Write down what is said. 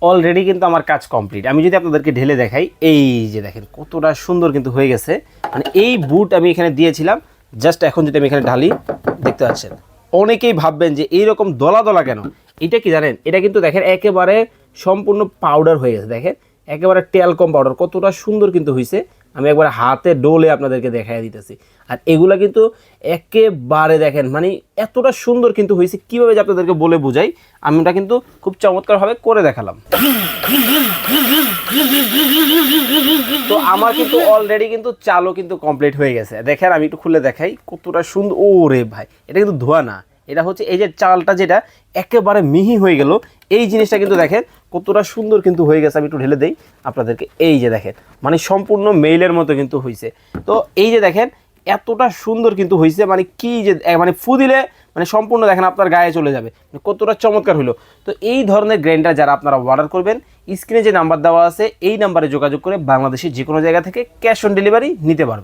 Already কিন্তু আমার কাজ কমপ্লিট। আমি যদি আপনাদেরকে ঢেলে দেখাই, এই যে দেখেন কতটা সুন্দর কিন্তু হয়ে গেছে। মানে এই বুট আমি এখানে দিয়েছিলাম, জাস্ট এখন যদি আমি এখানে ঢালি, দেখতে পাচ্ছেন। অনেকেই ভাববেন যে এইরকম দলা দলা কেন, এটা কি জানেন, এটা কিন্তু দেখেন একেবারে সম্পূর্ণ পাউডার হয়ে গেছে। দেখেন একেবারে ট্যালকম পাউডার, কতটা সুন্দর কিন্তু হয়েছে। আমি একবার হাতে ডোলে আপনাদেরকে দেখাই দিতেছি। আর এগুলা কিন্তু একেবারে দেখেন মানে এতটা সুন্দর কিন্তু হয়েছে, কীভাবে যে আপনাদেরকে বলে বুঝাই। আমি ওটা কিন্তু খুব চমৎকারভাবে করে দেখালাম। তো আমার কিন্তু অলরেডি কিন্তু চালও কিন্তু কমপ্লিট হয়ে গেছে। দেখেন আমি একটু খুলে দেখাই কতটা সুন্দর। ও রে ভাই, এটা কিন্তু ধোয়া না, এটা হচ্ছে এই যে চালটা যেটা একেবারে মিহি হয়ে গেল, এই জিনিসটা কিন্তু দেখেন কতটা সুন্দর কিন্তু হয়ে গেছে। আমি একটু ঢেলে দেই আপনাদেরকে, এই যে দেখেন মানে সম্পূর্ণ মেইলের মতো কিন্তু হয়েছে। তো এই যে দেখেন এতটা সুন্দর কিন্তু হয়েছে, মানে কি যে মানে ফু দিলে মানে সম্পূর্ণ দেখেন আপনার গায়ে চলে যাবে, মানে কতটা চমৎকার হলো। তো এই ধরনের গ্রাইন্ডার যারা আপনারা অর্ডার করবেন, স্ক্রিনে যে নাম্বার দেওয়া আছে এই নাম্বারে যোগাযোগ করে বাংলাদেশের যে কোনো জায়গা থেকে ক্যাশ অন ডেলিভারি নিতে পারবেন।